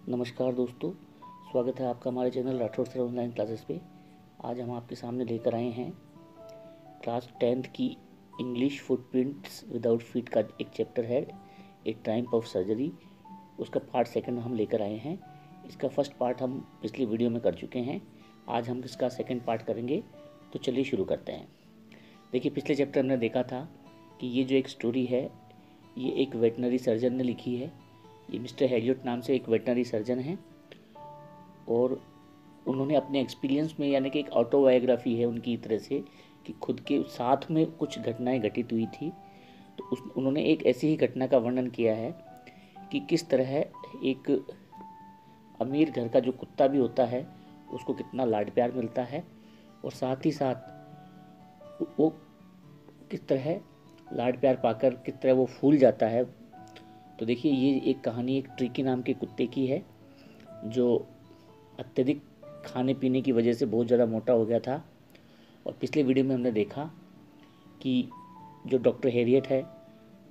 नमस्कार दोस्तों, स्वागत है आपका हमारे channel Rathore sir online classes पे। आज हम आपके सामने लेकर आए हैं क्लास 10th की इंग्लिश फुटप्रिंट्स विदाउट फीट का एक चैप्टर है, ए टाइप ऑफ सर्जरी। उसका पार्ट सेकंड हम लेकर आए हैं। इसका फर्स्ट पार्ट हम पिछली वीडियो में कर चुके हैं। आज हम इसका सेकंड पार्ट करेंगे, तो चलिए शुरू करते हैं। देखिए, पिछले चैप्टर हमने देखा था कि ये जो एक स्टोरी है, ये एक वेटनरी सर्जन ने लिखी है। ये मिस्टर हेलियट नाम से एक वेटनरी सर्जन हैं और उन्होंने अपने एक्सपीरियंस में, यानी कि एक ऑटोबायोग्राफी है उनकी तरह से, कि खुद के साथ में कुछ घटनाएं घटित हुई थी। तो उन्होंने एक ऐसी ही घटना का वर्णन किया है कि किस तरह एक अमीर घर का जो कुत्ता भी होता है उसको कितना लाड प्यार मिलता है, और साथ ही साथ वो किस तरह लाड प्यार पाकर किस तरह वो फूल जाता है। तो देखिए, ये एक कहानी एक ट्रिकी नाम के कुत्ते की है जो अत्यधिक खाने पीने की वजह से बहुत ज़्यादा मोटा हो गया था। और पिछले वीडियो में हमने देखा कि जो डॉक्टर हैरियट है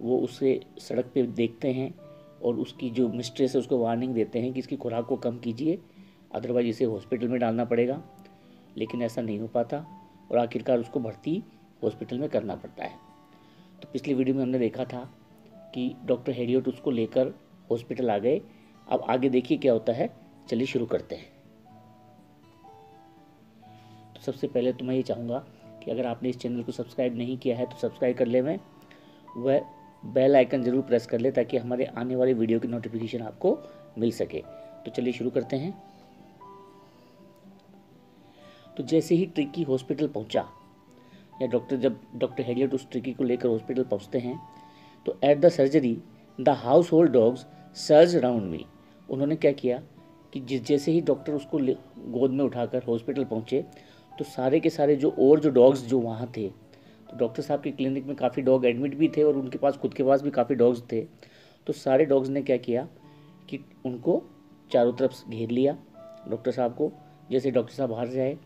वो उसे सड़क पे देखते हैं और उसकी जो मिस्ट्रेस है उसको वार्निंग देते हैं कि इसकी खुराक को कम कीजिए, अदरवाइज इसे हॉस्पिटल में डालना पड़ेगा। लेकिन ऐसा नहीं हो पाता और आखिरकार उसको भर्ती हॉस्पिटल में करना पड़ता है। तो पिछली वीडियो में हमने देखा था कि डॉक्टर हैरियट उसको लेकर हॉस्पिटल आ गए। अब आगे देखिए क्या होता है, चलिए शुरू करते हैं। तो सबसे पहले तो मैं ये चाहूँगा कि अगर आपने इस चैनल को सब्सक्राइब नहीं किया है तो सब्सक्राइब कर ले, वह बेल आइकन ज़रूर प्रेस कर ले ताकि हमारे आने वाले वीडियो की नोटिफिकेशन आपको मिल सके। तो चलिए शुरू करते हैं। तो जैसे ही ट्रिकी हॉस्पिटल पहुंचा, या जब डॉक्टर हैरियट उस ट्रिकी को लेकर हॉस्पिटल पहुंचते हैं, तो at the surgery the house hold dogs surge around me. उन्होंने क्या किया कि जैसे ही डॉक्टर उसको गोद में उठाकर हॉस्पिटल पहुंचे, तो सारे के सारे जो डॉग्स जो वहाँ थे, तो डॉक्टर साहब के क्लिनिक में काफ़ी डॉग एडमिट भी थे और उनके पास खुद के पास भी काफ़ी डॉग्स थे। तो सारे डॉग्स ने क्या किया कि उनको चारों तरफ घेर लिया डॉक्टर साहब को। जैसे डॉक्टर साहब बाहर से आए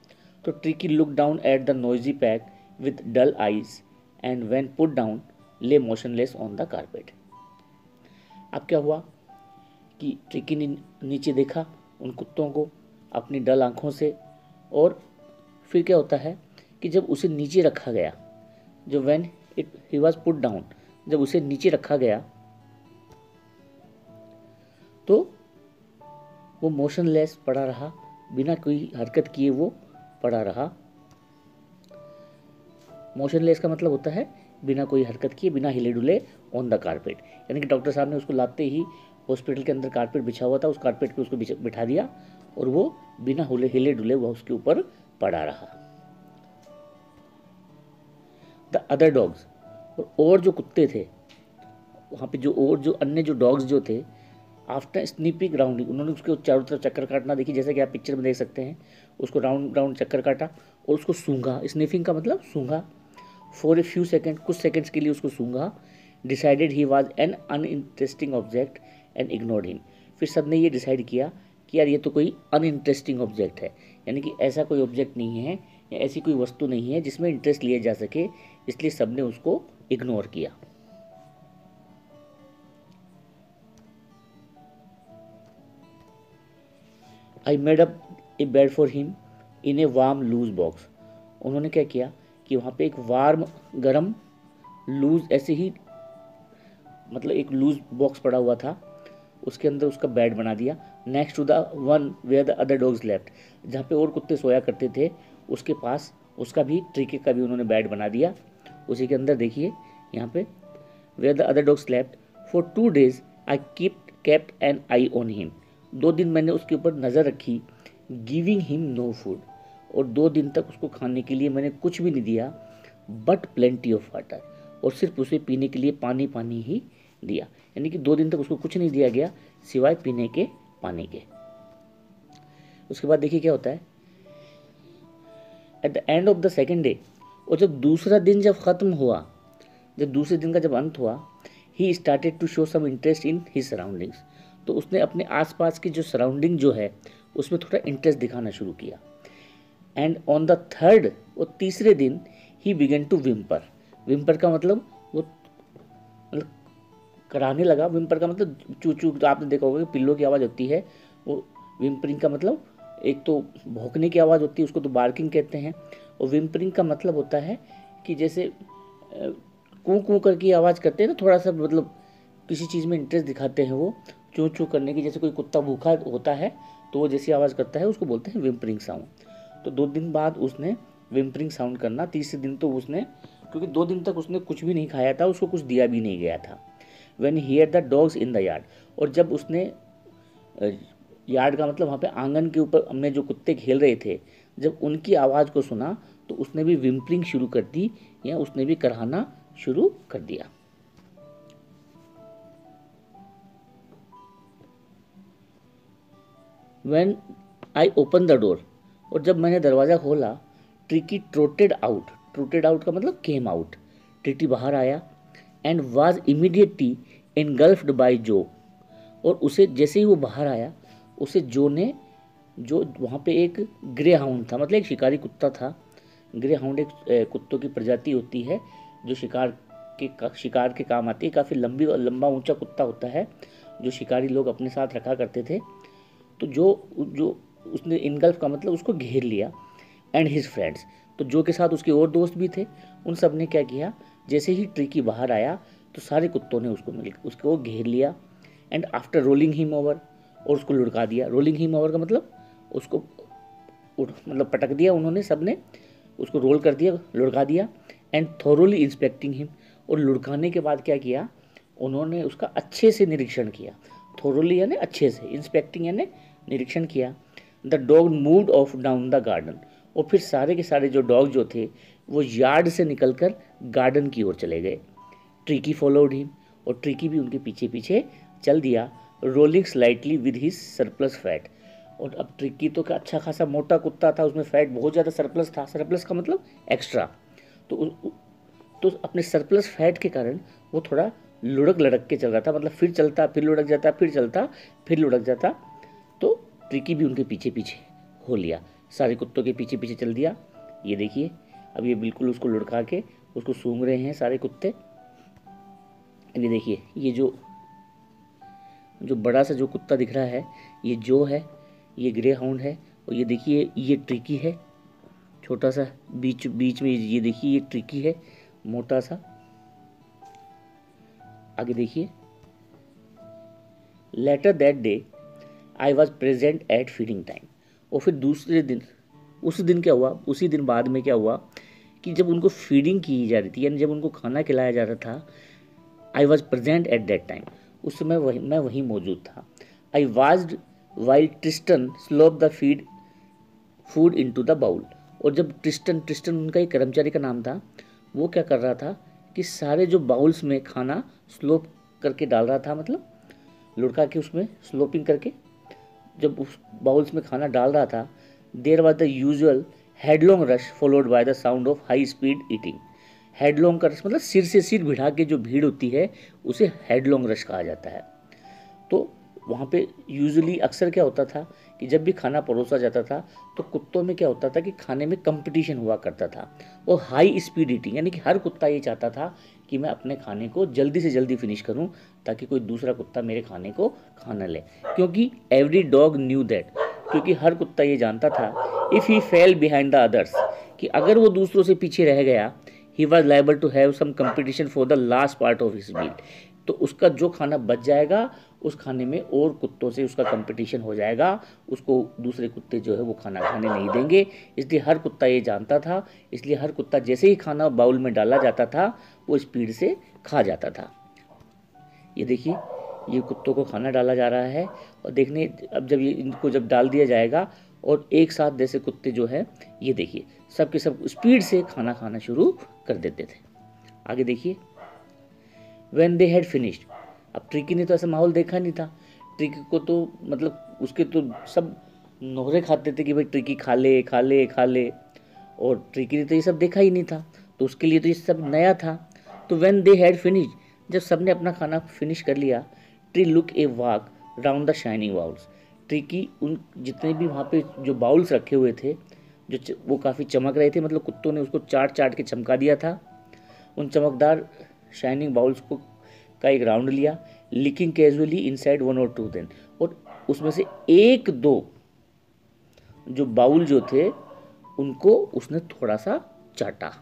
तो Tricki look down at the noisy pack with dull eyes and when put down lay motionless on the carpet. अब क्या हुआ कि ट्रिकी ने नीचे देखा उन कुत्तों को अपनी डल आंखों से, और फिर क्या होता है कि जब उसे नीचे रखा गया, जो when it he was put down, जब उसे नीचे रखा गया तो वो मोशनलेस पड़ा रहा, बिना कोई हरकत किए वो पड़ा रहा। मोशनलेस का मतलब होता है बिना कोई हरकत किए, बिना हिले डुले ऑन द कारपेट। यानी कि डॉक्टर साहब ने उसको लाते ही हॉस्पिटल के अंदर कारपेट बिछा हुआ था, उस कारपेट पे उसको बिठा दिया और वो बिना हिले डुले वह उसके ऊपर पड़ा रहा। द अदर डॉग्स, और जो कुत्ते थे वहाँ पे, जो अन्य जो डॉग्स जो थे, आफ्टर स्नीपिंग राउंडिंग, उन्होंने उसके चारों तरफ चक्कर काटना, देखिए जैसे कि आप पिक्चर में देख सकते हैं, उसको राउंड राउंड चक्कर काटा और उसको सूंघा। स्निफिंग का मतलब सूंघा। फॉर ए फ्यू सेकेंड, कुछ सेकेंड्स के लिए उसको सूंघा। डिसाइडेड ही was an uninteresting object and ignored him. फिर सब ने ये डिसाइड किया कि यार ये तो कोई अनइंटरेस्टिंग ऑब्जेक्ट है, यानी कि ऐसा कोई ऑब्जेक्ट नहीं है या ऐसी कोई वस्तु नहीं है जिसमें इंटरेस्ट लिया जा सके, इसलिए सब ने उसको इग्नोर किया। I made up a bed for him in a warm loose box. उन्होंने क्या किया कि वहाँ पे एक वार्म गर्म लूज, ऐसे ही मतलब एक लूज बॉक्स पड़ा हुआ था, उसके अंदर उसका बेड बना दिया। Next to the one where the other dogs left, जहाँ पे और कुत्ते सोया करते थे उसके पास उसका भी, ट्रिकी का भी उन्होंने बेड बना दिया। उसी के अंदर देखिए यहाँ पे, where the other dogs left for 2 days I kept an eye on him. 2 दिन मैंने उसके ऊपर नज़र रखी। गिविंग हिम नो फूड, और 2 दिन तक उसको खाने के लिए मैंने कुछ भी नहीं दिया, बट प्लेंटी ऑफ वाटर, और सिर्फ उसे पीने के लिए पानी पानी ही दिया। यानी कि 2 दिन तक उसको कुछ नहीं दिया गया सिवाय पीने के पानी के। उसके बाद देखिए क्या होता है, at the end of the second day, और जब दूसरा दिन जब खत्म हुआ, जब दूसरे दिन का जब अंत हुआ, he started to show some interest in his surroundings. तो उसने अपने आसपास की जो सराउंडिंग जो है उसमें थोड़ा इंटरेस्ट दिखाना शुरू किया। एंड ऑन द थर्ड, और तीसरे दिन, he began to whimper. Whimper का मतलब वो मतलब कराने लगा। विम्पर का मतलब चू चू, तो आपने देखा होगा कि पिल्लों की आवाज़ होती है, वो विम्परिंग का मतलब एक तो भौंकने की आवाज़ होती है, उसको तो बार्किंग कहते हैं, और विम्परिंग का मतलब होता है कि जैसे कूँ कूँ करके आवाज़ करते हैं ना, थोड़ा सा मतलब किसी चीज़ में इंटरेस्ट दिखाते हैं, वो चूँ चूँ करने की, जैसे कोई कुत्ता भूखा होता है तो वो जैसी आवाज़ करता है उसको बोलते हैं विम्परिंग साउंड। तो 2 दिन बाद उसने विम्परिंग साउंड करना, तीसरे दिन तो उसने, क्योंकि 2 दिन तक उसने कुछ भी नहीं खाया था, उसको कुछ दिया भी नहीं गया था। When he here the dogs in the yard, और जब उसने यार्ड का मतलब वहाँ पे आंगन के ऊपर में जो कुत्ते खेल रहे थे, जब उनकी आवाज़ को सुना तो उसने भी विम्परिंग शुरू कर दी, या उसने भी कराहना शुरू कर दिया। When I open the door, और जब मैंने दरवाज़ा खोला, ट्रिकी ट्रोटेड आउट का मतलब केम आउट, ट्रिकी बाहर आया, and was immediately engulfed by जो, और उसे जैसे ही वो बाहर आया, उसे जो ने, जो वहाँ पे एक ग्रे हाउंड था, मतलब एक शिकारी कुत्ता था। ग्रे हाउंड एक कुत्तों की प्रजाति होती है जो शिकार के काम आती है। काफ़ी लंबा ऊंचा कुत्ता होता है जो शिकारी लोग अपने साथ रखा करते थे। तो जो जो उसने इनगल्फ का मतलब उसको घेर लिया, एंड हिज फ्रेंड्स, तो जो के साथ उसके और दोस्त भी थे, उन सब ने क्या किया, जैसे ही ट्रिकी बाहर आया तो सारे कुत्तों ने उसको घेर लिया, and after rolling him over, और उसको लुढ़का दिया। रोलिंग हिम ओवर का मतलब उसको मतलब पटक दिया उन्होंने, सब ने उसको रोल कर दिया, लुढ़का दिया, एंड थोरोली इंस्पेक्टिंग हिम, और लुढ़काने के बाद क्या किया, उन्होंने उसका अच्छे से निरीक्षण किया। थोरोली यानी अच्छे से, इंस्पेक्टिंग यानी निरीक्षण किया। The dog moved of down the garden, और फिर सारे के सारे जो डॉग जो थे वो यार्ड से निकलकर गार्डन की ओर चले गए। ट्रिकी फॉलोड हिम, और ट्रिकी भी उनके पीछे पीछे चल दिया, rolling slightly with his surplus fat. और अब ट्रिकी तो क्या अच्छा खासा मोटा कुत्ता था, उसमें फैट बहुत ज़्यादा सरप्लस था, सरप्लस का मतलब एक्स्ट्रा। तो तो अपने सरप्लस फैट के कारण वो थोड़ा लुढ़क लड़क के चल रहा था, मतलब फिर चलता फिर लुढ़क जाता, फिर चलता फिर लुढ़क जाता। तो ट्रिकी भी उनके पीछे पीछे हो लिया, सारे कुत्तों के पीछे पीछे चल दिया। ये देखिए, अब ये बिल्कुल उसको लुढ़का के उसको सूंघ रहे हैं सारे कुत्ते। ये देखिए, ये जो जो बड़ा सा जो कुत्ता दिख रहा है, ये जो है, ये ग्रे हाउंड है, और ये देखिए ये ट्रिकी है, छोटा सा बीच बीच में, ये देखिए ये ट्रिकी है, मोटा सा। आगे देखिए, later that day I was present at feeding time, और फिर दूसरे दिन, उस दिन क्या हुआ, उसी दिन बाद में क्या हुआ कि जब उनको फीडिंग की जा रही थी, यानी जब उनको खाना खिलाया जा रहा था, I was present at that time, उस समय मैं वहीं मौजूद था। I watched while Tristan slope the food into the bowl, और जब ट्रिस्टन उनका एक कर्मचारी का नाम था, वो क्या कर रहा था कि सारे जो बाउल्स में खाना स्लोप करके डाल रहा था, मतलब लुढ़का के उसमें स्लोपिंग करके जब उस बाउल्स में खाना डाल रहा था, there was the usual headlong rush followed by the sound of high speed eating. Headlong का रश मतलब सिर से सिर भिड़ा के जो भीड़ होती है उसे हेडलॉन्ग रश कहा जाता है। तो वहाँ पे यूजुअली अक्सर क्या होता था कि जब भी खाना परोसा जाता था तो कुत्तों में क्या होता था कि खाने में कंपटीशन हुआ करता था, और हाई स्पीड ईटिंग, यानी कि हर कुत्ता ये चाहता था कि मैं अपने खाने को जल्दी से जल्दी फिनिश करूं ताकि कोई दूसरा कुत्ता मेरे खाने को खा न ले। क्योंकि एवरी डॉग न्यू दैट, क्योंकि हर कुत्ता ये जानता था, if he fell behind the others, कि अगर वो दूसरों से पीछे रह गया, he was liable to have some competition for the last part of his meal, तो उसका जो खाना बच जाएगा उस खाने में और कुत्तों से उसका कंपटीशन हो जाएगा, उसको दूसरे कुत्ते जो है वो खाना खाने नहीं देंगे। इसलिए हर कुत्ता ये जानता था, इसलिए हर कुत्ता जैसे ही खाना बाउल में डाला जाता था वो स्पीड से खा जाता था। ये देखिए, ये कुत्तों को खाना डाला जा रहा है, और देखने अब जब ये इनको जब डाल दिया जाएगा और एक साथ जैसे कुत्ते जो है, ये देखिए सब के सब स्पीड से खाना खाना शुरू कर देते थे। आगे देखिए, व्हेन दे हैड फिनिश्ड, अब ट्रिकी ने तो ऐसा माहौल देखा नहीं था, ट्रिकी को तो मतलब उसके तो सब नोहरे खाते थे कि भाई ट्रिकी खा ले खा ले खा ले, और ट्रिकी ने तो ये सब देखा ही नहीं था, तो उसके लिए तो ये सब नया था। तो व्हेन दे हैड फिनिश, जब सब ने अपना खाना फिनिश कर लिया, tree look a walk round the shining bowls, tricky उन जितने भी वहाँ पे जो बाउल्स रखे हुए थे वो काफ़ी चमक रहे थे, मतलब कुत्तों ने उसको चाट चाट के चमका दिया था। उन चमकदार शाइनिंग बाउल्स को का एक राउंड लिया, लिकिंग कैजुअली इनसाइड 1 और 2 दिन, और उसमें से एक दो जो बाउल जो थे उनको उसने थोड़ा सा चाटा,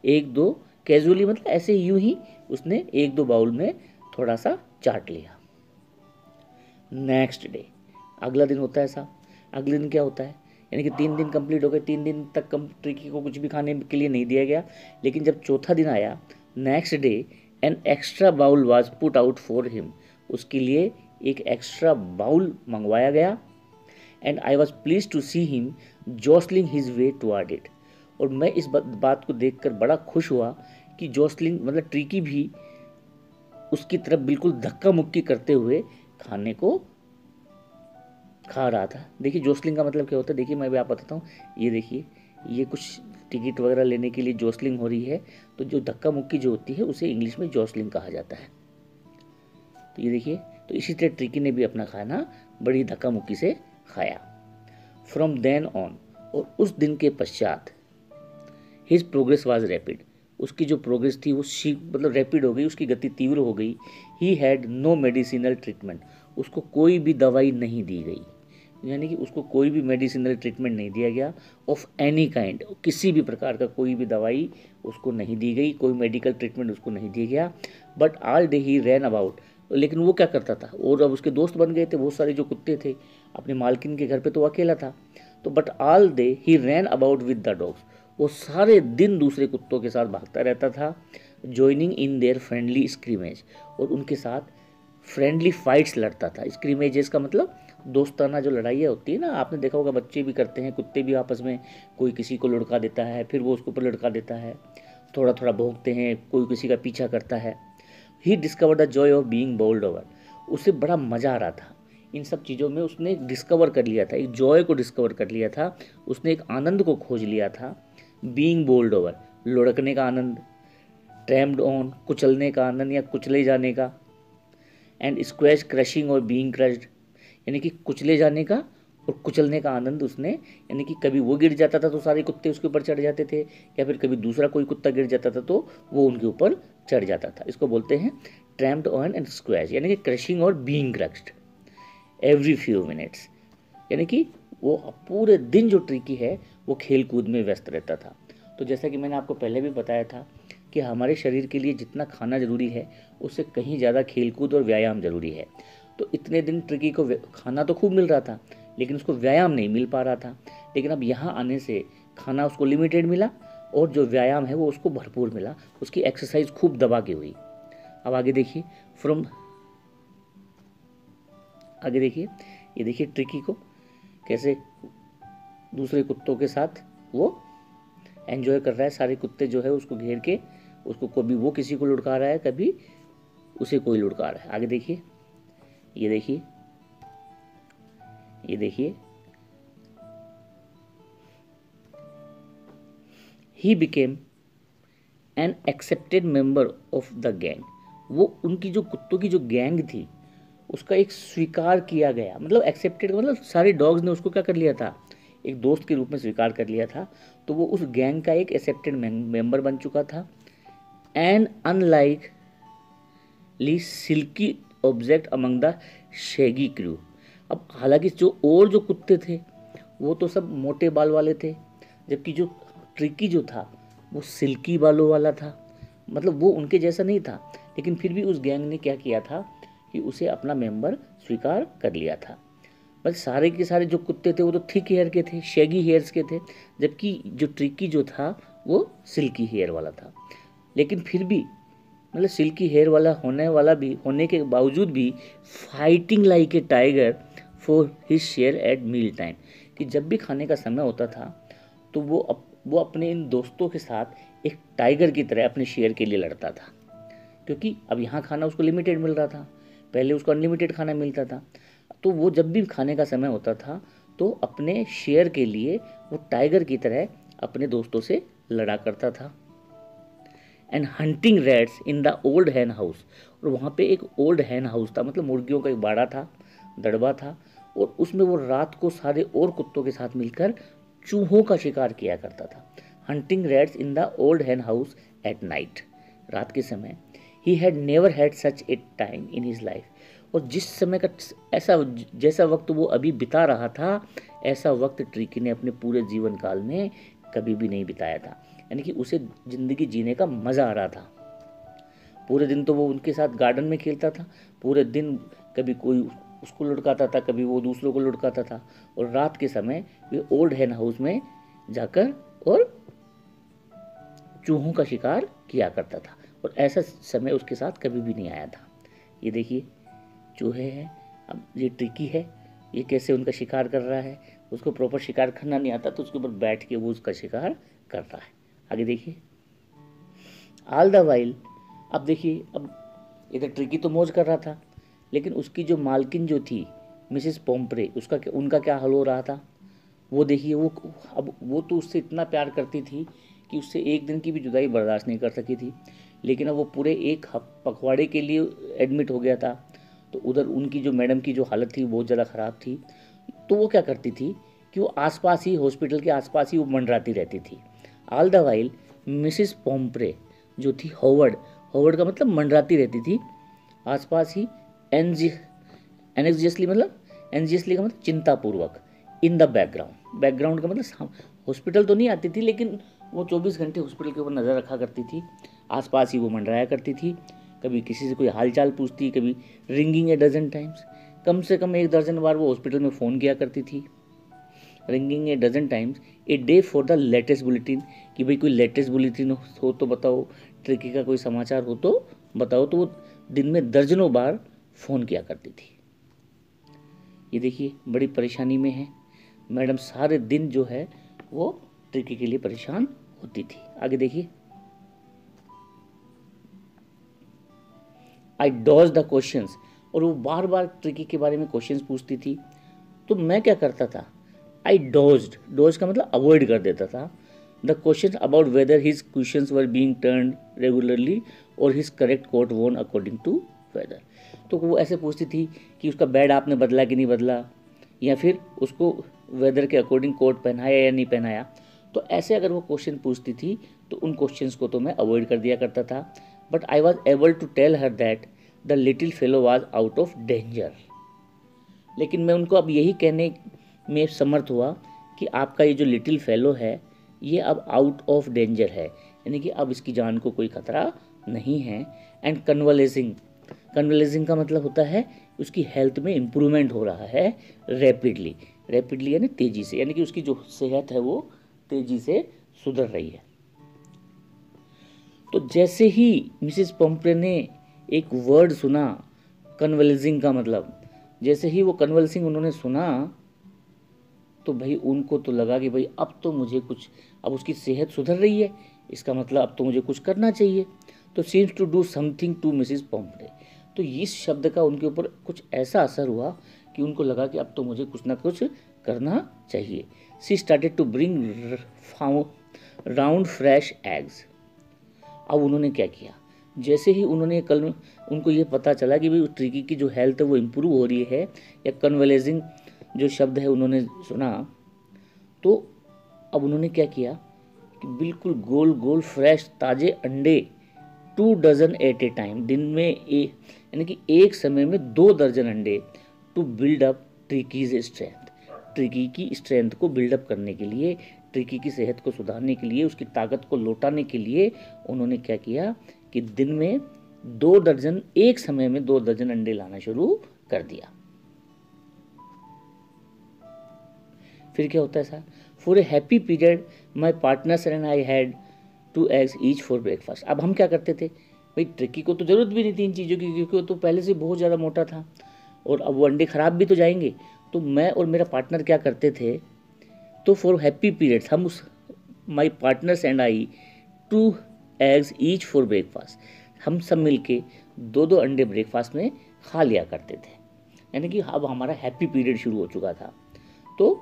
एक दो कैजुअली, मतलब ऐसे यूं ही उसने एक दो बाउल में थोड़ा सा चाट लिया। नेक्स्ट डे, अगला दिन होता है ऐसा। अगले दिन क्या होता है, यानी कि 3 दिन कंप्लीट हो गए, 3 दिन तक ट्रिकी को कुछ भी खाने के लिए नहीं दिया गया। लेकिन जब चौथा दिन आया, next day, an extra bowl was put out for him, उसके लिए एक एक्स्ट्रा बाउल मंगवाया गया। And I was please to see him jostling his way toward it, और मैं इस बात को देखकर बड़ा खुश हुआ कि जॉसलिंग मतलब ट्रिकी भी उसकी तरफ बिल्कुल धक्का मुक्की करते हुए खाने को खा रहा था। देखिए जोसलिंग का मतलब क्या होता है, देखिए मैं भी आप बताता हूँ। ये देखिए, ये कुछ टिकट वगैरह लेने के लिए जोसलिंग हो रही है, तो जो धक्का मुक्की जो होती है उसे इंग्लिश में जोसलिंग कहा जाता है। तो ये देखिए, तो इसी तरह ट्रिकी ने भी अपना खाना बड़ी धक्का मुक्की से खाया। फ्रॉम देन ऑन, और उस दिन के पश्चात, हिज प्रोग्रेस वाज रैपिड, उसकी जो प्रोग्रेस थी वो मतलब रैपिड हो गई, उसकी गति तीव्र हो गई। He had no medicinal treatment, उसको कोई भी दवाई नहीं दी गई, यानी कि उसको कोई भी मेडिसिनल ट्रीटमेंट नहीं दिया गया। ऑफ एनी काइंड, किसी भी प्रकार का कोई भी दवाई उसको नहीं दी गई, कोई मेडिकल ट्रीटमेंट उसको नहीं दिया गया। But all day he ran about, लेकिन वो क्या करता था, और अब उसके दोस्त बन गए थे बहुत सारे जो कुत्ते थे, अपने मालकिन के घर पे तो वो अकेला था। तो but all day he ran about with the dogs, वो सारे दिन दूसरे कुत्तों के साथ भागता रहता था। ज्वाइनिंग इन देयर फ्रेंडली स्क्रीमेज, और उनके साथ फ्रेंडली फाइट्स लड़ता था। स्क्रीमेजेस का मतलब दोस्ताना जो लड़ाइयाँ होती है ना, आपने देखा होगा बच्चे भी करते हैं, कुत्ते भी आपस में, कोई किसी को लुढ़का देता है, फिर वो उसके ऊपर लुढ़का देता है, थोड़ा थोड़ा भौंकते हैं, कोई किसी का पीछा करता है। He discover the joy of being bowled over, उसे बड़ा मज़ा आ रहा था इन सब चीज़ों में, उसने डिस्कवर कर लिया था, एक जॉय को डिस्कवर कर लिया था, उसने एक आनंद को खोज लिया था। बीइंग बोल्ड ओवर, लुढ़कने का आनंद, ट्रैम्प्ड ऑन, कुचलने का आनंद या कुचले जाने का, एंड स्क्वैश क्रशिंग और बीइंग क्रश्ड, यानी कि कुचले जाने का और कुचलने का आनंद उसने, यानी कि कभी वो गिर जाता था तो सारे कुत्ते उसके ऊपर चढ़ जाते थे, या फिर कभी दूसरा कोई कुत्ता गिर जाता था तो वो उनके ऊपर चढ़ जाता था। इसको बोलते हैं ट्रैम्प्ड ऑन एंड स्क्वैश, यानी कि क्रशिंग और being crushed every few minutes, यानी कि वो पूरे दिन जो ट्रिकी है वो खेल कूद में व्यस्त रहता था। तो जैसा कि मैंने आपको पहले भी बताया था कि हमारे शरीर के लिए जितना खाना जरूरी है उससे कहीं ज़्यादा खेलकूद और व्यायाम जरूरी है। तो इतने दिन ट्रिकी को खाना तो खूब मिल रहा था, लेकिन उसको व्यायाम नहीं मिल पा रहा था। लेकिन अब यहाँ आने से खाना उसको लिमिटेड मिला और जो व्यायाम है वो उसको भरपूर मिला, उसकी एक्सरसाइज खूब दबा के हुई। अब आगे देखिए, आगे देखिए, ये देखिए ट्रिकी को कैसे दूसरे कुत्तों के साथ वो एंजॉय कर रहा है। सारे कुत्ते जो है उसको घेर के, उसको कभी वो किसी को लुढ़का रहा है, कभी उसे कोई लुढ़का रहा है। आगे देखिए, ये देखिए, ये देखिए, he became an accepted member of the gang, वो उनकी जो कुत्तों की जो गैंग थी उसका एक स्वीकार किया गया, मतलब एक्सेप्टेड मतलब सारे डॉग्स ने उसको क्या कर लिया था, एक दोस्त के रूप में स्वीकार कर लिया था। तो वो उस गैंग का एक एक्सेप्टेड मेंबर बन चुका था। And unlikely silky object among the shaggy crew, अब हालांकि जो और जो कुत्ते थे वो तो सब मोटे बाल वाले थे, जबकि जो ट्रिकी जो था वो सिल्की बालों वाला था, मतलब वो उनके जैसा नहीं था। लेकिन फिर भी उस गैंग ने क्या किया था कि उसे अपना मेंबर स्वीकार कर लिया था। बस सारे के सारे जो कुत्ते थे वो तो थिक हेयर के थे, शेगी हेयर्स के थे, जबकि जो ट्रिकी जो था वो सिल्की हेयर वाला था। लेकिन फिर भी मतलब सिल्की हेयर वाला भी होने के बावजूद भी fighting like a tiger for his share at meal time, कि जब भी खाने का समय होता था तो वो अपने इन दोस्तों के साथ एक टाइगर की तरह अपने शेयर के लिए लड़ता था। क्योंकि अब यहाँ खाना उसको लिमिटेड मिल रहा था, पहले उसको अनलिमिटेड खाना मिलता था। तो वो जब भी खाने का समय होता था तो अपने शेयर के लिए वो टाइगर की तरह अपने दोस्तों से लड़ा करता था। And hunting rats in the old hen house, और वहाँ पे एक ओल्ड हैन हाउस था, मतलब मुर्गियों का एक बाड़ा था, दड़बा था, और उसमें वो रात को सारे और कुत्तों के साथ मिलकर चूहों का शिकार किया करता था। Hunting rats in the old hen house at night, रात के समय। He had never had such a time in his life, और जिस समय का ऐसा जैसा वक्त वो अभी बिता रहा था, ऐसा वक्त ट्रिकी ने अपने पूरे जीवन काल में कभी भी नहीं बिताया था। यानी कि उसे ज़िंदगी जीने का मज़ा आ रहा था। पूरे दिन तो वो उनके साथ गार्डन में खेलता था, पूरे दिन कभी कोई उसको लुढ़काता था, कभी वो दूसरों को लुढ़काता था, और रात के समय वे ओल्ड हेन हाउस में जाकर और चूहों का शिकार किया करता था, और ऐसा समय उसके साथ कभी भी नहीं आया था। ये देखिए चूहे हैं, अब ये ट्रिकी है, ये कैसे उनका शिकार कर रहा है। उसको प्रॉपर शिकार करना नहीं आता, तो उसके ऊपर बैठ के वो उसका शिकार कर रहा है। आगे देखिए, ऑल द वाइल, अब देखिए, अब इधर ट्रिकी तो मौज कर रहा था, लेकिन उसकी जो मालकिन जो थी मिसेस पोम्प्रे, उनका क्या हाल हो रहा था वो देखिए। अब वो तो उससे इतना प्यार करती थी कि उससे एक दिन की भी जुदाई बर्दाश्त नहीं कर सकी थी, लेकिन अब वो पूरे एक पखवाड़े के लिए एडमिट हो गया था। तो उधर उनकी जो मैडम की जो हालत थी बहुत ज़्यादा ख़राब थी। तो वो क्या करती थी कि वो आसपास ही, हॉस्पिटल के आसपास ही वो मंडराती रहती थी। All the while Mrs Pumphrey जो थी, हॉवर्ड का मतलब मंडराती रहती थी आसपास ही, एनएक्सियसली मतलब, एनजियसली का मतलब चिंतापूर्वक, इन द बैकग्राउंड का मतलब हॉस्पिटल तो नहीं आती थी, लेकिन वो 24 घंटे हॉस्पिटल के ऊपर नज़र रखा करती थी, आसपास ही वो मंडराया करती थी। कभी किसी से कोई हालचाल पूछती, कभी रिंगिंग ए डजन टाइम्स, कम से कम 1 दर्जन बार वो हॉस्पिटल में फ़ोन किया करती थी। Ringing a dozen times a day for the latest bulletin, कि भाई कोई लेटेस्ट बुलेटिन हो तो बताओ, ट्रिकी का कोई समाचार हो तो बताओ। तो वो दिन में दर्जनों बार फ़ोन किया करती थी। ये देखिए बड़ी परेशानी में है मैडम, सारे दिन जो है वो ट्रिकी के लिए परेशान होती थी। आगे देखिए, आई डॉज द क्वेश्चंस, और वो बार बार ट्रिकी के बारे में क्वेश्चंस पूछती थी। तो मैं क्या करता था, आई डोज का मतलब अवॉइड कर देता था the question about whether his questions were being turned regularly और हिज करेक्ट कोट वोन अकॉर्डिंग टू वेदर। तो वो ऐसे पूछती थी कि उसका बेड आपने बदला कि नहीं बदला, या फिर उसको वेदर के अकॉर्डिंग कोट पहनाया या नहीं पहनाया। तो ऐसे अगर वो क्वेश्चन पूछती थी तो उन क्वेश्चंस को तो मैं अवॉइड कर दिया करता था। But I was able to tell her that the little fellow was out of danger. लेकिन मैं उनको अब यही कहने में समर्थ हुआ कि आपका ये जो लिटिल फेलो है ये अब आउट ऑफ डेंजर है, यानी कि अब इसकी जान को कोई खतरा नहीं है। एंड कन्वलेजिंग का मतलब होता है उसकी हेल्थ में इम्प्रूवमेंट हो रहा है रैपिडली यानी तेज़ी से, यानी कि उसकी जो सेहत है वो तेज़ी से सुधर रही है। तो जैसे ही मिसेस पोम्प्रे ने एक वर्ड सुना कन्वल्सिंग का मतलब, जैसे ही वो कन्वल्सिंग उन्होंने सुना तो भाई उनको तो लगा कि भाई अब तो मुझे कुछ, अब उसकी सेहत सुधर रही है, इसका मतलब अब तो मुझे कुछ करना चाहिए। तो seems to do something to Mrs Pumphrey. तो इस शब्द का उनके ऊपर कुछ ऐसा असर हुआ कि उनको लगा कि अब तो मुझे कुछ ना कुछ करना चाहिए। She started to bring round fresh eggs. अब उन्होंने क्या किया, जैसे ही उन्होंने कल उनको ये पता चला कि भाई ट्रिकी की जो हेल्थ है वो इम्प्रूव हो रही है, या कन्वलेजिंग जो शब्द है उन्होंने सुना, तो अब उन्होंने क्या किया कि बिल्कुल गोल गोल फ्रेश ताज़े अंडे 2 डजन एट ए टाइम, दिन में यानी कि एक समय में 2 दर्जन अंडे, to build up Tricki's strength, Tricki की स्ट्रेंथ को बिल्डअप करने के लिए, ट्रिकी की सेहत को सुधारने के लिए, उसकी ताकत को लौटाने के लिए उन्होंने क्या किया कि दिन में 2 दर्जन, एक समय में 2 दर्जन अंडे लाना शुरू कर दिया। फिर क्या होता है sir, for a happy period my partners and I had 2 eggs each for breakfast. अब हम क्या करते थे भाई, ट्रिकी को तो ज़रूरत भी नहीं थी इन चीज़ों की, क्योंकि वो तो पहले से बहुत ज़्यादा मोटा था और अब वो अंडे खराब भी तो जाएंगे। तो मैं और मेरा पार्टनर क्या करते थे, तो फॉर हैप्पी पीरियड्स हम उस माई partners and I 2 eggs each for breakfast, हम सब मिलके 2-2 अंडे ब्रेकफास्ट में खा लिया करते थे। यानी कि अब हमारा हैप्पी पीरियड शुरू हो चुका था। तो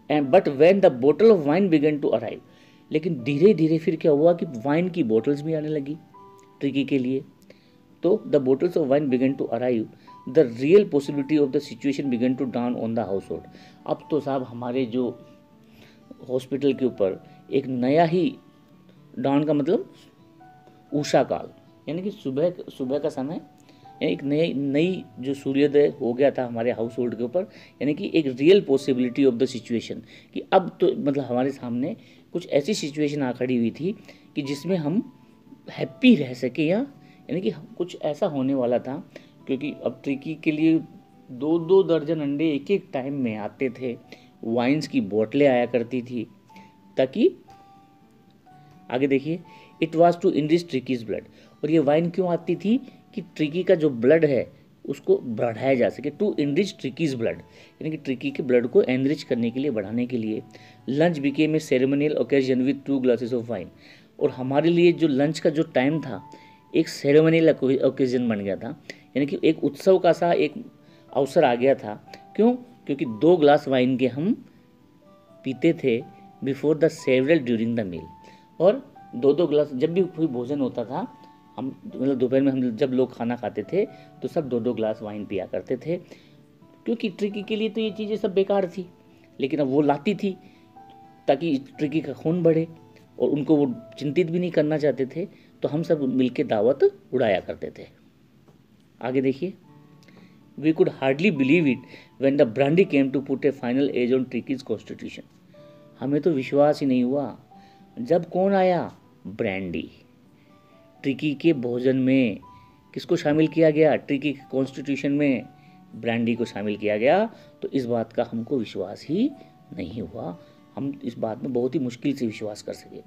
but when the bottle of wine began to arrive, लेकिन धीरे धीरे फिर क्या हुआ कि वाइन की बोतल्स भी आने लगी ट्रिकी के लिए। तो the bottles of wine began to arrive, the real possibility of the situation began to dawn on the household. अब तो साहब हमारे जो हॉस्पिटल के ऊपर एक नया ही, डाउन का मतलब उषा काल, यानी कि सुबह का समय एक नई जो सूर्योदय हो गया था हमारे हाउस होल्ड के ऊपर, यानी कि एक real possibility of the situation कि अब तो मतलब हमारे सामने कुछ ऐसी सिचुएशन आ खड़ी हुई थी कि जिसमें हम हैप्पी रह सके, या यानी कि कुछ ऐसा होने वाला था, क्योंकि अब ट्रिकी के लिए 2-2 दर्जन अंडे एक एक टाइम में आते थे, वाइन्स की बोतलें आया करती थी, ताकि आगे देखिए, it was to enrich Tricki's blood. और ये वाइन क्यों आती थी कि ट्रिकी का जो ब्लड है उसको बढ़ाया जा सके, टू इनरिच ट्रिकीज ब्लड, यानी कि ट्रिकी के ब्लड को एनरिच करने के लिए, बढ़ाने के लिए। Lunch became a ceremonial occasion with 2 glasses of wine. और हमारे लिए जो लंच का जो टाइम था एक सेरेमोनियल ओकेजन बन गया था, यानी कि एक उत्सव का सा एक अवसर आ गया था। क्यों? क्योंकि 2 ग्लास वाइन के हम पीते थे before the several during the meal. और 2-2 ग्लास जब भी कोई भोजन होता था, हम मतलब दोपहर में हम जब लोग खाना खाते थे तो सब 2-2 ग्लास वाइन पिया करते थे, क्योंकि ट्रिकी के लिए तो ये चीज़ें सब बेकार थी, लेकिन अब वो लाती थी ताकि ट्रिकी का खून बढ़े, और उनको वो चिंतित भी नहीं करना चाहते थे, तो हम सब मिलके दावत उड़ाया करते थे। आगे देखिए, we could hardly believe it when the brandy came to put a final edge on Tricki's constitution. हमें तो विश्वास ही नहीं हुआ जब कौन आया, ब्रांडी। ट्रिकी के भोजन में किसको शामिल किया गया, ट्रिकी के कॉन्स्टिट्यूशन में ब्रांडी को शामिल किया गया। तो इस बात का हमको विश्वास ही नहीं हुआ, हम इस बात में बहुत ही मुश्किल से विश्वास कर सके।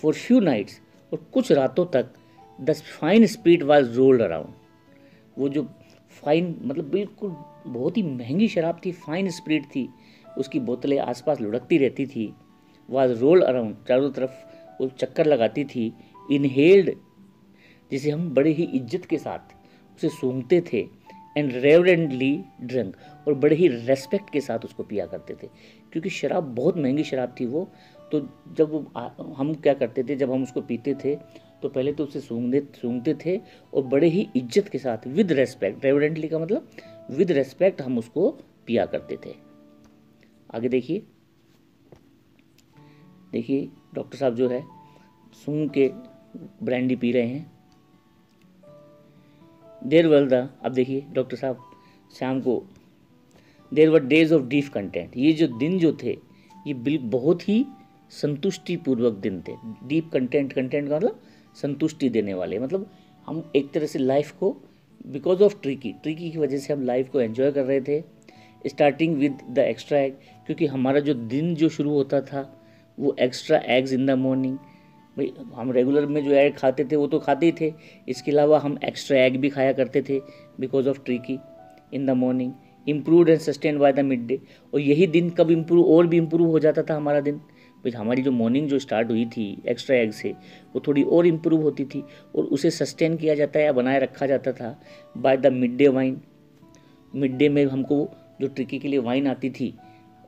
फॉर फ्यू नाइट्स, और कुछ रातों तक, the fine spirit was rolled around. वो जो फाइन मतलब बिल्कुल बहुत ही महंगी शराब थी, फाइन स्पिरिट थी, उसकी बोतलें आसपास लुढ़कती रहती थी, वाज रोल्ड अराउंड, चारों तरफ वो चक्कर लगाती थी। इनहेल्ड, जिसे हम बड़े ही इज्जत के साथ उसे सूंघते थे, एंड रेवरेंटली ड्रंक, और बड़े ही रेस्पेक्ट के साथ उसको पिया करते थे, क्योंकि शराब बहुत महंगी शराब थी वो। तो जब वो हम क्या करते थे, जब हम उसको पीते थे तो पहले तो उसे सूंघते थे, और बड़े ही इज्जत के साथ, विद रेस्पेक्ट, रेवरेंटली का मतलब विद रेस्पेक्ट, हम उसको पिया करते थे। आगे देखिए, देखिए डॉक्टर साहब जो है सूंघ के ब्रांडी पी रहे हैं। देर वर द, अब देखिए डॉक्टर साहब शाम को, देर वर डेज ऑफ डीप कंटेंट, ये जो दिन जो थे ये बहुत ही संतुष्टि पूर्वक दिन थे। डीप कंटेंट, कंटेंट का मतलब संतुष्टि देने वाले, मतलब हम एक तरह से लाइफ को, बिकॉज ऑफ ट्रिकी की वजह से हम लाइफ को एंजॉय कर रहे थे। Starting with the extra egg, क्योंकि हमारा जो दिन जो शुरू होता था वो extra eggs in the morning. भाई हम रेगुलर में जो एग खाते थे वो तो खाते ही थे, इसके अलावा हम एक्स्ट्रा एग भी खाया करते थे because of tricky in the morning. Improve and sustain by the mid day, और यही दिन कब इम्प्रूव, और भी इम्प्रूव हो जाता था हमारा दिन। भाई हमारी जो मॉर्निंग जो स्टार्ट हुई थी एक्स्ट्रा एग से, वो थोड़ी और इम्प्रूव होती थी, और उसे सस्टेन किया जाता है या बनाए रखा जाता था by the mid day wine. Mid day में हमको जो ट्रिकी के लिए वाइन आती थी,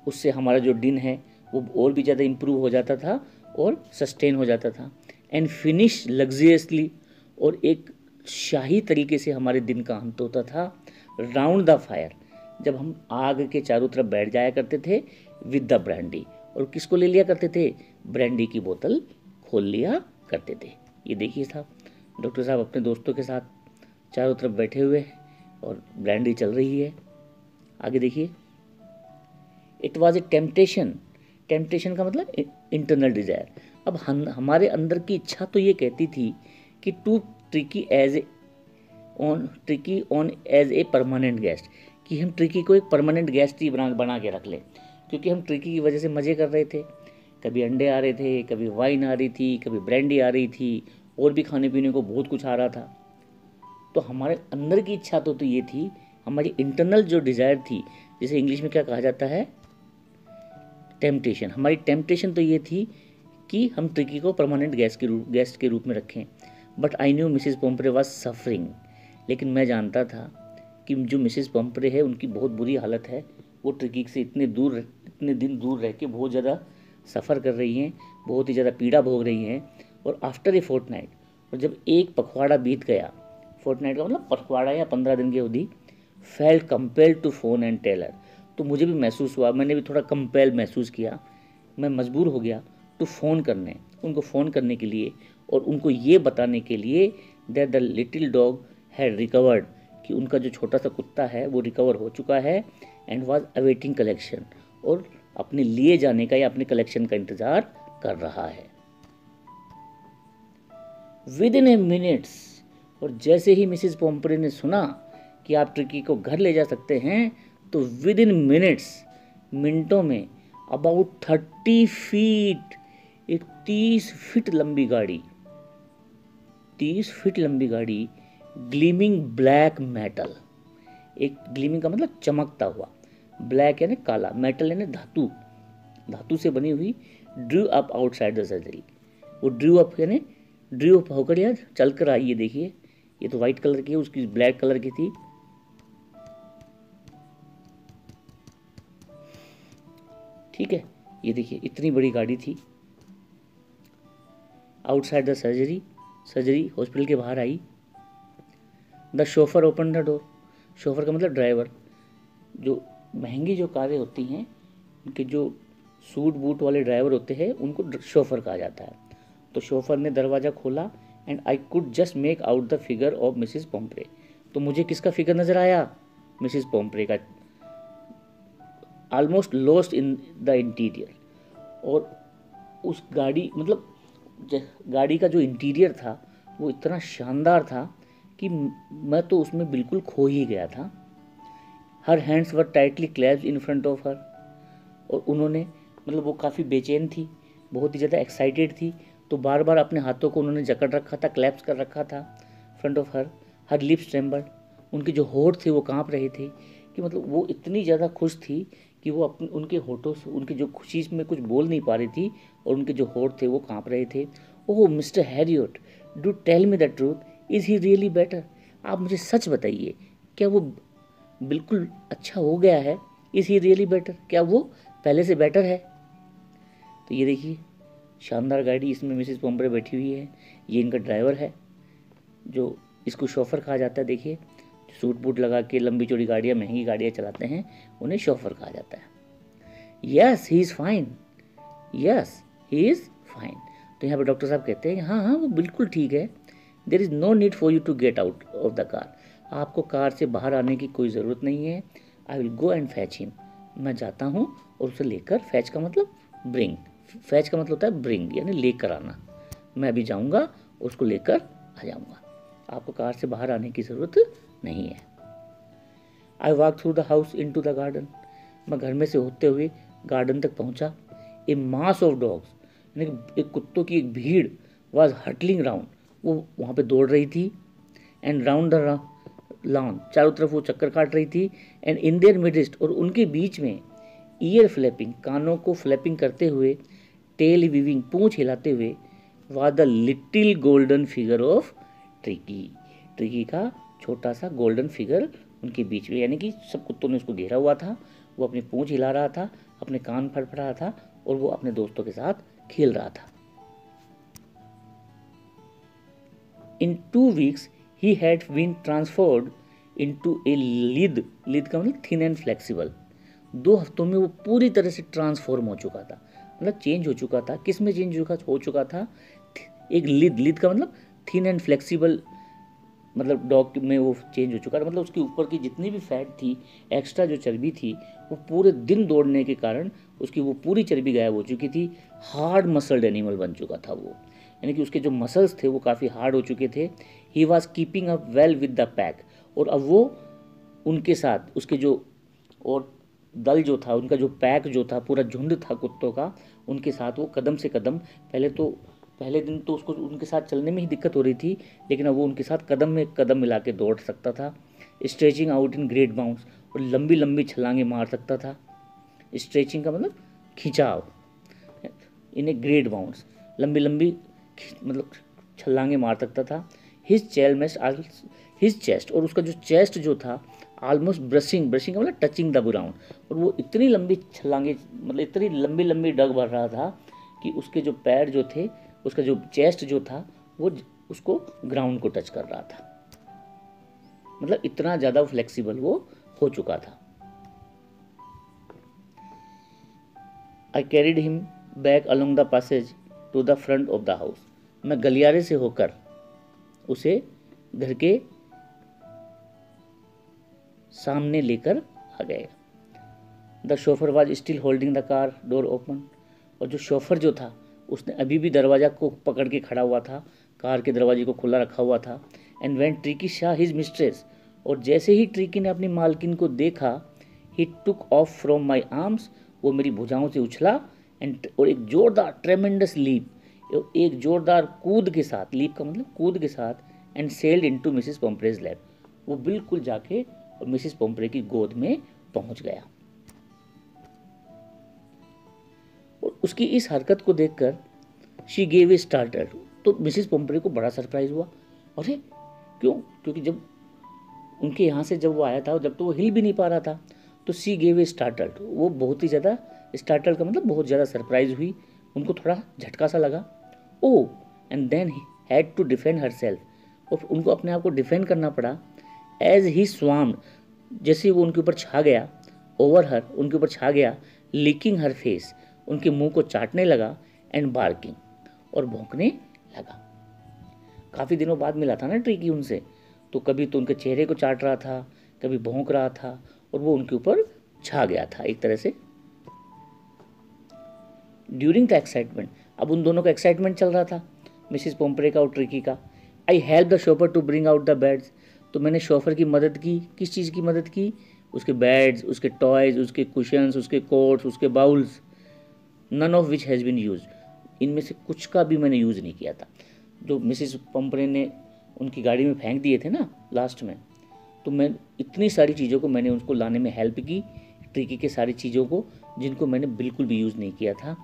उससे हमारा जो दिन है वो और भी ज़्यादा इम्प्रूव हो जाता था और सस्टेन हो जाता था। एंड फिनिश लग्जरियसली, और एक शाही तरीके से हमारे दिन का अंत होता था राउंड द फायर, जब हम आग के चारों तरफ बैठ जाया करते थे विद द ब्रांडी, और किसको ले लिया करते थे, ब्रांडी की बोतल खोल लिया करते थे। ये देखिए साहब, डॉक्टर साहब अपने दोस्तों के साथ चारों तरफ बैठे हुए हैं और ब्रांडी चल रही है। आगे देखिए, it was a temptation, temptation का मतलब इंटरनल डिजायर। अब हमारे अंदर की इच्छा तो ये कहती थी कि to Tricki on as a permanent guest, कि हम ट्रिकी को एक परमानेंट गेस्ट ही बना के रख लें, क्योंकि हम ट्रिकी की वजह से मज़े कर रहे थे। कभी अंडे आ रहे थे, कभी वाइन आ रही थी, कभी ब्रांडी आ रही थी, और भी खाने पीने को बहुत कुछ आ रहा था। तो हमारे अंदर की इच्छा तो ये थी, हमारी इंटरनल जो डिज़ायर थी, जिसे इंग्लिश में क्या कहा जाता है, टेम्पटेशन। हमारी टेम्पटेशन तो ये थी कि हम ट्रिकी को परमानेंट गेस्ट के रूप में रखें। But I knew Mrs Pumphrey was suffering, लेकिन मैं जानता था कि जो मिसिज पोम्परे है उनकी बहुत बुरी हालत है, वो ट्रिकी से इतने दिन दूर रह के बहुत ज़्यादा सफ़र कर रही हैं, बहुत ही ज़्यादा पीड़ा भोग रही हैं। और आफ्टर ए फोर्टनाइट, और जब एक पखवाड़ा बीत गया, फोर्टनाइट का मतलब पखवाड़ा या 15 दिन की अवधि, felt compelled to phone and tell her, तो मुझे भी महसूस हुआ, मैंने भी थोड़ा कंपेल महसूस किया, मैं मजबूर हो गया टू उनको फ़ोन करने के लिए, और उनको ये बताने के लिए that the little dog had recovered, कि उनका जो छोटा सा कुत्ता है वो रिकवर हो चुका है एंड वाज अवेटिंग कलेक्शन, और अपने लिए जाने का या अपने कलेक्शन का इंतजार कर रहा है। विद इन ए मिनट्स, और जैसे ही मिसिस पोम्परे ने सुना कि आप ट्रिकी को घर ले जा सकते हैं, तो विद इन मिनट्स, मिनटों में, अबाउट 30 फीट, एक 30 फीट लंबी गाड़ी, 30 फीट लंबी गाड़ी, ग्लीमिंग ब्लैक मेटल, एक ग्लीमिंग का मतलब चमकता हुआ, ब्लैक यानी काला, मेटल यानी धातु, धातु से बनी हुई, Drew up outside the surgery. वो ड्रू अप यानी ड्रू अप होकर यार चल कर आई। ये देखिए, ये तो व्हाइट कलर की है, उसकी ब्लैक कलर की थी। ठीक है, ये देखिए इतनी बड़ी गाड़ी थी। Outside the surgery, surgery hospital के बाहर आई। The chauffeur open the door, chauffeur का मतलब ड्राइवर। जो महंगी जो कारें होती हैं, उनके जो सूट बूट वाले ड्राइवर होते हैं, उनको शोफर कहा जाता है। तो शोफर ने दरवाज़ा खोला and I could just make out the figure of Mrs Pumphrey. तो मुझे किसका फिगर नजर आया? मिसिस पोम्परे का, almost lost in the interior. और उस गाड़ी मतलब गाड़ी का जो इंटीरियर था वो इतना शानदार था कि मैं तो उसमें बिल्कुल खो ही गया था। Her hands were tightly clapped in front of her, और उन्होंने मतलब वो काफ़ी बेचैन थी, बहुत ही ज़्यादा एक्साइटेड थी, तो बार बार अपने हाथों को उन्होंने जकड़ रखा था, क्लैप्स कर रखा था front of her. Her lips trembled, उनके जो होठ थे वो कांप रहे थे, कि मतलब वो इतनी ज़्यादा खुश थी कि वो अपने उनके होठों से, उनकी जो खुशी में कुछ बोल नहीं पा रही थी, और उनके जो होठ थे वो कांप रहे थे। Oh Mr Herriot, do tell me the truth, is he really better? आप मुझे सच बताइए, क्या वो बिल्कुल अच्छा हो गया है? इज़ ही रियली बेटर, क्या वो पहले से बेटर है? तो ये देखिए शानदार गाड़ी, इसमें मिसिस पोम्परे बैठी हुई है, ये इनका ड्राइवर है, जो इसको शोफर कहा जाता है। देखिए सूट बूट लगा के लंबी चौड़ी गाड़ियाँ, महंगी गाड़ियाँ चलाते हैं, उन्हें शोफर कहा जाता है। Yes he is fine, yes he is fine. तो यहाँ पे डॉक्टर साहब कहते हैं हाँ हाँ वो बिल्कुल ठीक है। There is no need for you to get out of the car, आपको कार से बाहर आने की कोई ज़रूरत नहीं है। I will go and fetch him, मैं जाता हूँ और उसे लेकर, फैच का मतलब ब्रिंग, फैच का मतलब होता है ब्रिंग यानी लेकर आना, मैं अभी जाऊँगा उसको लेकर आ जाऊँगा, आपको कार से बाहर आने की ज़रूरत नहीं है। I walk through the house into the garden, मैं घर में से होते हुए गार्डन तक पहुँचा। ए मास ऑफ डॉग्स, यानी एक कुत्तों की एक भीड़, वॉज हटलिंग राउंड, वो वहाँ पे दौड़ रही थी। एंड राउंड द लॉन, चारों तरफ वो चक्कर काट रही थी। एंड इन देयर मिडिस्ट, और उनके बीच में, ईयर फ्लैपिंग, कानों को फ्लैपिंग करते हुए, टेल वीविंग, पूंछ हिलाते हुए, was the little golden figure of tricky, tricky का छोटा सा गोल्डन फिगर उनके बीच में, यानी कि सब कुत्तों ने उसको घेरा हुआ था, वो अपनी पूंछ हिला रहा था, अपने कान फड़फड़ा रहा था, और वो अपने दोस्तों के साथ खेल रहा था। इन 2 weeks he had been transferred into a lid, lid का मतलब थिन एंड फ्लेक्सिबल। 2 हफ्तों में वो पूरी तरह से ट्रांसफॉर्म हो चुका था, मतलब चेंज हो चुका था। किस में चेंज हो चुका था? एक लिद, लिद का मतलब थिन एंड फ्लेक्सिबल, मतलब डॉग में वो चेंज हो चुका था। मतलब उसके ऊपर की जितनी भी फैट थी, एक्स्ट्रा जो चर्बी थी, वो पूरे दिन दौड़ने के कारण उसकी वो पूरी चर्बी गायब हो चुकी थी। हार्ड मसल्ड एनिमल बन चुका था वो, यानी कि उसके जो मसल्स थे वो काफ़ी हार्ड हो चुके थे। He was keeping up well with the pack, और अब वो उनके साथ, उसके जो और दल जो था, उनका जो पैक जो था, पूरा झुंड था कुत्तों का, उनके साथ वो कदम से कदम, पहले दिन तो उसको उनके साथ चलने में ही दिक्कत हो रही थी, लेकिन अब वो उनके साथ कदम में कदम मिला के दौड़ सकता था। Stretching out in great bounds, और लंबी लंबी छलांगे मार सकता था। स्ट्रेचिंग का मतलब खिंचाव, इन ए ग्रेट बाउंड्स, लंबी लंबी मतलब छलांगे मार सकता था। हिज चेस्ट, और उसका जो चेस्ट जो था, ऑलमोस्ट ब्रशिंग, ब्रशिंग का मतलब टचिंग द ग्राउंड, और वो इतनी लंबी छलांगे, मतलब इतनी लंबी लंबी डग भर रहा था कि उसके जो पैर जो थे, उसका जो चेस्ट जो था, वो उसको ग्राउंड को टच कर रहा था, मतलब इतना ज़्यादा फ्लेक्सिबल वो हो चुका था। I carried him back along the passage to the front of the house, मैं गलियारे से होकर उसे घर के सामने लेकर आ गए। The chauffeur was still holding the car door open, और जो शोफर जो था उसने अभी भी दरवाज़ा को पकड़ के खड़ा हुआ था, कार के दरवाजे को खुला रखा हुआ था। And when Tricki saw his mistress, और जैसे ही ट्रिकी ने अपनी मालकिन को देखा, he took off from my arms, वो मेरी भुजाओं से उछला, एंड और एक जोरदार ट्रेमेंडस लीप, एक जोरदार कूद के साथ, लीप का मतलब कूद के साथ, and sailed into Mrs Pumphrey's lap, वो बिल्कुल जाके और मिसेस पोम्प्रे की गोद में पहुंच गया। और उसकी इस हरकत को देखकर शी गेव ए स्टार्टर, तो मिसेस पोम्प्रे को बड़ा सरप्राइज हुआ। अरे क्यों? क्योंकि जब उनके यहाँ से जब वो आया था, जब तो वो हिल भी नहीं पा रहा था, तो सी गेव ए स्टार्टल, वो बहुत ही ज़्यादा, स्टार्टल का मतलब बहुत ज़्यादा सरप्राइज हुई, उनको थोड़ा झटका सा लगा। Oh and then he had to defend herself, और उनको अपने आप को डिफेंड करना पड़ा। एज ही स्वाम्ड, जैसे वो उनके ऊपर छा गया, ओवर हर, उनके ऊपर छा गया, लीकिंग हर फेस, उनके मुंह को चाटने लगा, एंड बार्किंग, और भौंकने लगा। काफ़ी दिनों बाद मिला था ना ट्रिकी उनसे, तो कभी तो उनके चेहरे को चाट रहा था, कभी भौंक रहा था, और वो उनके ऊपर छा गया था एक तरह से। ड्यूरिंग द एक्साइटमेंट, अब उन दोनों का एक्साइटमेंट चल रहा था, मिसिस पोम्प्रे का और ट्रिकी का। I help the chauffeur to bring out the beds, तो मैंने शॉफर की मदद की। किस चीज़ की मदद की? उसके बेड्स, उसके टॉयज, उसके कुशंस, उसके कोट्स, उसके bowls, none of which has been use, इनमें से कुछ का भी मैंने यूज़ नहीं किया था। जो मिसिस पोम्प्रे ने उनकी गाड़ी में फेंक दिए थे ना लास्ट में, तो मैं इतनी सारी चीज़ों को मैंने उसको लाने में हेल्प की, ट्रिकी के सारी चीज़ों को, जिनको मैंने बिल्कुल भी यूज़ नहीं किया था।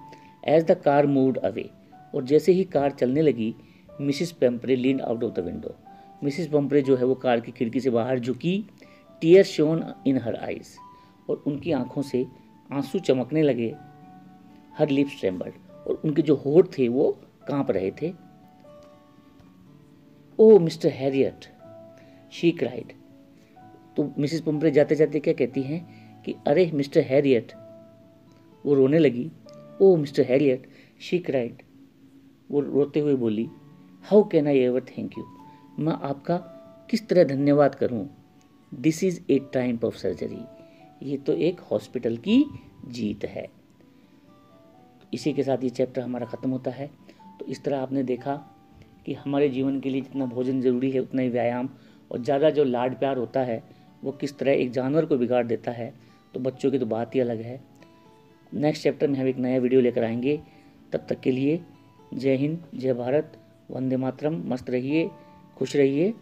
As the car moved away, और जैसे ही कार चलने लगी, Mrs Pumphrey leaned out of the window, Mrs Pumphrey जो है वो कार की खिड़की से बाहर झुकी। Tear shone in her eyes, और उनकी आंखों से आंसू चमकने लगे। हर लिप्स ट्रेम्बल्ड, और उनके जो होठ थे वो कांप रहे थे। Oh Mr Harriet, she cried, तो मिसिस पोम्प्रे जाते जाते क्या कहती हैं कि अरे मिस्टर हैरियट, वो रोने लगी। ओह मिस्टर हैरियट, शी क्राइड, वो रोते हुए बोली, how can I ever thank you, मैं आपका किस तरह धन्यवाद करूं। This is a time of surgery, ये तो एक हॉस्पिटल की जीत है। इसी के साथ ये चैप्टर हमारा ख़त्म होता है। तो इस तरह आपने देखा कि हमारे जीवन के लिए जितना भोजन ज़रूरी है उतना ही व्यायाम, और ज़्यादा जो लाड प्यार होता है वो किस तरह एक जानवर को बिगाड़ देता है। तो बच्चों की तो बात ही अलग है। नेक्स्ट चैप्टर में हम एक नया वीडियो लेकर आएंगे। तब तक के लिए जय हिंद, जय भारत, वंदे मातरम, मस्त रहिए, खुश रहिए।